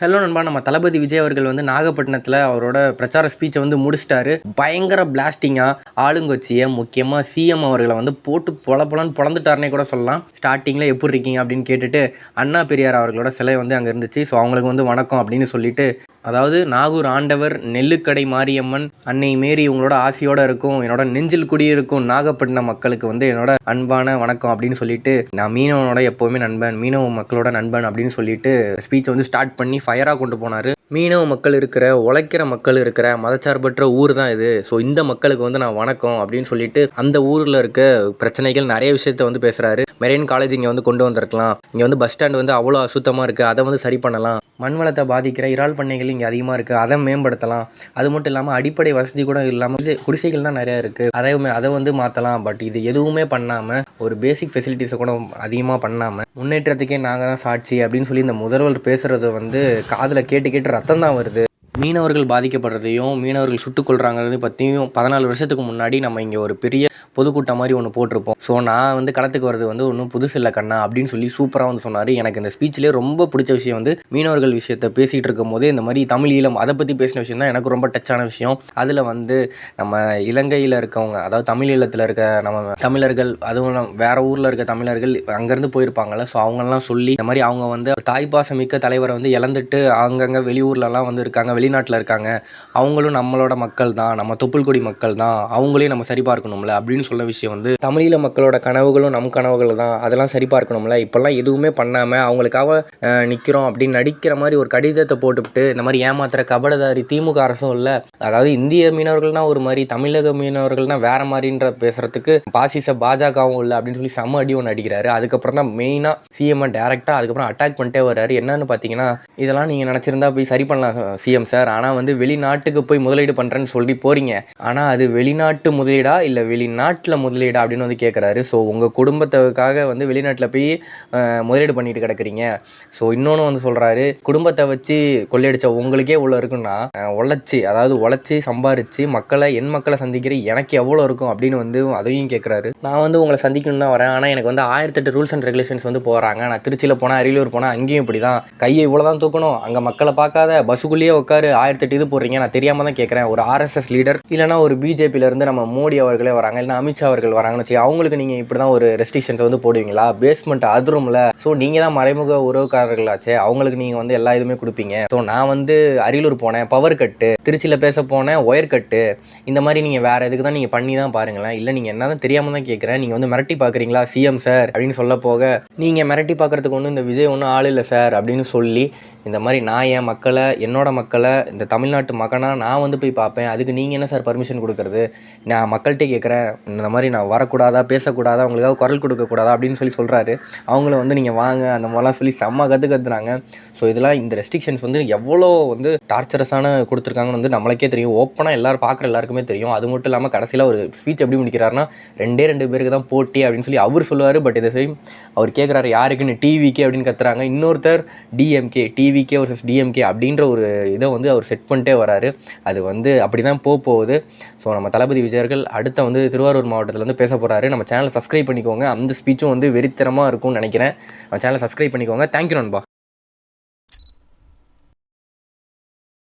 Hello நண்பா, நம்ம தளபதி விஜய் அவர்கள் வந்து நாகப்பட்டினத்தில் அவரோட பிரச்சார ஸ்பீச்சை வந்து முடிச்சிட்டாரு. பயங்கர பிளாஸ்டிங்காக ஆளுங்கட்சியை முக்கியமாக சிஎம் அவர்களை வந்து போட்டு பொலன்னு பொழந்துட்டாருனே கூட சொல்லலாம். ஸ்டார்டிங்கில் எப்படி இருக்கீங்க அப்படின்னு கேட்டுட்டு அண்ணா பெரியார் அவர்களோட சிலை வந்து அங்கே இருந்துச்சு. ஸோ அவங்களுக்கு வந்து வணக்கம் அப்படின்னு சொல்லிட்டு, அதாவது நாகூர் ஆண்டவர், நெல்லுக்கடை மாரியம்மன், அன்னை மேரி உங்களோட ஆசையோடு இருக்கும், என்னோட நெஞ்சில் குடியிருக்கும் நாகப்பட்டினம் மக்களுக்கு வந்து என்னோட அன்பான வணக்கம் அப்படின்னு சொல்லிட்டு, நான் மீனவனோட எப்போவுமே நண்பன், மீனவ மக்களோட நண்பன் அப்படின்னு சொல்லிட்டு ஸ்பீச்சை வந்து ஸ்டார்ட் பண்ணி ஃபயராக கொண்டு போனார். மீனவ மக்கள் இருக்கிற, உழைக்கிற மக்கள் இருக்கிற மதச்சார்பற்ற ஊர் தான் இது. ஸோ இந்த மக்களுக்கு வந்து நான் வணக்கம் அப்படின்னு சொல்லிட்டு அந்த ஊரில் இருக்க பிரச்சனைகள் நிறைய விஷயத்த வந்து பேசுகிறாரு. மெரைன் காலேஜ் இங்கே வந்து கொண்டு வந்திருக்கலாம், இங்கே வந்து பஸ் ஸ்டாண்ட் வந்து அவ்வளோ அசுத்தமாக இருக்குது, அதை வந்து சரி பண்ணலாம், மண்வளத்தை பாதிக்கிற இறால் பண்ணைகள் இங்கே அதிகமாக இருக்குது, அதை மேம்படுத்தலாம், அது மட்டும் இல்லாமல் அடிப்படை வசதி கூட இல்லாமல் குடிசைகள் தான் நிறையா இருக்குது, அதை வந்து மாற்றலாம். பட் இது எதுவுமே பண்ணாமல், ஒரு பேசிக் ஃபெசிலிட்டிஸை கூட அதிகமாக பண்ணாமல், முன்னேற்றத்துக்கே நாங்கள் தான் சாட்சி அப்படின்னு சொல்லி இந்த முதல்வர் பேசுகிறது வந்து காதில் கேட்டு ரத்தம் தான் வருது. மீனவர்கள் பாதிக்கப்படுறதையும் மீனவர்கள் சுட்டுக் கொள்கிறாங்கிறது பற்றியும் 14 வருஷத்துக்கு முன்னாடி நம்ம இங்கே ஒரு பெரிய பொதுக்கூட்டம் மாதிரி ஒன்று போட்டிருப்போம். ஸோ நான் வந்து களத்துக்கு வர்றது வந்து ஒன்றும் புதுசு இல்லை கண்ணா அப்படின்னு சொல்லி சூப்பராக வந்து சொன்னார். எனக்கு இந்த ஸ்பீச்சிலே ரொம்ப பிடிச்ச விஷயம் வந்து மீனவர்கள் விஷயத்தை பேசிகிட்டு இருக்கும் போது இந்த மாதிரி தமிழ் ஈழம் அதை பற்றி பேசின விஷயம் தான் எனக்கு ரொம்ப டச்சான விஷயம். அதில் வந்து நம்ம இலங்கையில் இருக்கவங்க, அதாவது தமிழ் ஈழத்தில் இருக்க நம்ம தமிழர்கள், அதுவும் வேறு ஊரில் இருக்க தமிழர்கள் அங்கேருந்து போயிருப்பாங்கள்ல, ஸோ அவங்கெல்லாம் சொல்லி இந்த மாதிரி அவங்க வந்து தாய்ப்பாசமிக்க தலைவரை வந்து இழந்துட்டு அங்கங்கே வெளியூர்லலாம் வந்து இருக்காங்க, வெளிநாட்டில் இருக்காங்க, அவங்களும் நம்மளோட மக்கள் தான், நம்ம தொப்புள்கொடி மக்கள் தான், அவங்களையும் நம்ம சரிபார்க்கணும்ல அப்படின்னு சொல்ல விஷயம் வந்து தமிழீழ மக்களோட கனவுகளும் நம் கனவுகள் தான், அதெல்லாம் சரிபார்க்கணும்ல. இப்போல்லாம் எதுவுமே பண்ணாமல் அவங்களுக்காக நிற்கிறோம் அப்படின்னு நடிக்கிற மாதிரி ஒரு கடிதத்தை போட்டுவிட்டு இந்த மாதிரி ஏமாத்துற கபடதாரி திமுக அரசும் இல்லை. அதாவது இந்திய மீனவர்கள்னால் ஒரு மாதிரி, தமிழக மீனவர்கள்னால் வேற மாதிரின்ற பேசுகிறதுக்கு பாசிச பாஜகவும் இல்லை அப்படின்னு சொல்லி செம்ம அடி ஒன்று அடிக்கிறாரு. அதுக்கப்புறம் தான் மெயினாக சிஎம் டேரெக்டாக அதுக்கப்புறம் அட்டாக் பண்ணிட்டே வர்றாரு. என்னன்னு பார்த்தீங்கன்னா, இதெல்லாம் நீங்கள் நினச்சிருந்தா போய் சரி பண்ணலாம் சிஎம் சார், ஆனால் வந்து வெளிநாட்டுக்கு போய் முதலீடு பண்ணுறேன்னு சொல்லி போகிறீங்க, ஆனால் அது வெளிநாட்டு முதலீடா இல்லை வெளிநாட்டில் முதலீடா அப்படின்னு வந்து கேட்குறாரு. ஸோ உங்கள் குடும்பத்துக்காக வந்து வெளிநாட்டில் போய் முதலீடு பண்ணிட்டு கிடக்குறீங்க. ஸோ இன்னொன்று வந்து சொல்கிறாரு, குடும்பத்தை வச்சு கொள்ளையடிச்ச உங்களுக்கே இவ்வளோ இருக்குன்னா உழைச்சி சம்பாரித்து என் மக்களை சந்திக்கிற எனக்கு எவ்வளோ இருக்கும் அப்படின்னு வந்து அதையும் கேட்குறாரு. நான் வந்து உங்களை சந்திக்கணும் தான் வரேன், ஆனால் எனக்கு வந்து 1008 ரூல்ஸ் அண்ட் ரெகுலேஷன்ஸ் வந்து போகிறாங்க. நான் திருச்சியில் போனால், அரியலூர் போனால் அங்கேயும் இப்படி தான், கையை இவ்வளோ தான் தூக்கணும், அங்கே மக்களை பார்க்காத, பஸ்ஸுக்குள்ளேயே உட்காரு, 1008 இது போடுறீங்க, நான் தெரியாமல் தான் கேட்குறேன். ஒரு ஆர்எஸ்எஸ் லீடர் இல்லைனா ஒரு பிஜேபியிலேருந்து நம்ம மோடி அவர்களே வராங்க, இல்லைனா அமித்ஷா அவர்கள் வராங்கன்னு வச்சு அவங்களுக்கு நீங்கள் இப்படி தான் ஒரு ரெஸ்ட்ரிக்ஷன்ஸ் வந்து போடுவீங்களா? பேஸ்மெண்ட் அதுரும்ல, ஸோ நீங்கள் தான் மறைமுக உறவுக்காரர்களாச்சே, அவங்களுக்கு நீங்கள் வந்து எல்லா இதுவுமே கொடுப்பீங்க. ஸோ நான் வந்து அரியலூர் போனேன், பவர் கட்டு, திருச்சியில் பேச போனேன், ஒயர் கட்டு, இந்த மாதிரி நீங்கள் வேறு எதுக்கு தான் நீங்கள் பண்ணி தான் பாருங்களேன். இல்லை நீங்கள் என்ன தான் தெரியாமல் தான் கேட்குறேன், நீங்கள் வந்து மிரட்டி பார்க்குறீங்களா சிஎம் சார் அப்படின்னு சொல்ல போக, நீங்கள் மிரட்டி பார்க்குறதுக்கு ஒன்றும் இந்த விஜய் ஒன்றும் ஆள் இல்லை சார் அப்படின்னு சொல்லி, இந்த மாதிரி நான் என் மக்களை, என்னோட மக்களை, இந்த தமிழ்நாட்டு மகனாக நான் வந்து போய் பார்ப்பேன், அதுக்கு நீங்கள் என்ன சார் பர்மிஷன் கொடுக்குறது? நான் மக்கள்கிட்ட கேட்குறேன், இந்த மாதிரி நான் வரக்கூடாதா, பேசக்கூடாதா, அவங்களுக்காக குரல் கொடுக்கக்கூடாதா அப்படின்னு சொல்லி சொல்கிறாரு. அவங்கள வந்து நீங்கள் வாங்க அந்த மாதிரிலாம் சொல்லி செம்ம கற்றுறாங்க. ஸோ இதெல்லாம் இந்த ரெஸ்ட்ரிக்ஷன்ஸ் வந்து எவ்வளோ வந்து டார்ச்சரஸான கொடுத்துருக்காங்கன்னு வந்து நம்மளுக்கே தெரியும், ஓப்பனாக எல்லோரும் பார்க்குற எல்லாருக்குமே தெரியும். அது மட்டும் இல்லாமல் கடைசியில் ஒரு ஸ்பீச் எப்படி முடிக்கிறாருன்னா, 2 பேருக்கு தான் போட்டி அப்படின்னு சொல்லி அவர் சொல்லுவார். பட் இதை செய்யும் அவர் கேட்குறாரு, யாருக்குன்னு? டிவிக்கே அப்படின்னு கத்துறாங்க. இன்னொருத்தர் டிஎம்கே, டிவிகே வர்சஸ் டிஎம்கே அப்படின்ற ஒரு இதை வந்து அவர் செட் பண்ணிட்டே வராரு. அது வந்து அப்படி தான் போகுது. ஸோ நம்ம தளபதி விஜயர்கள் அடுத்த வந்து திருவாரூர் மாவட்டத்தில் வந்து பேச போகிறாரு. நம்ம சேனலை சப்ஸ்கிரைப் பண்ணிக்கோங்க, அந்த ஸ்பீச்சும் வந்து வெறித்தனமாக இருக்கும்னு நினைக்கிறேன். நம்ம சேனலை சப்ஸ்கிரைப் பண்ணிக்கோங்க. தேங்க்யூ நண்பா.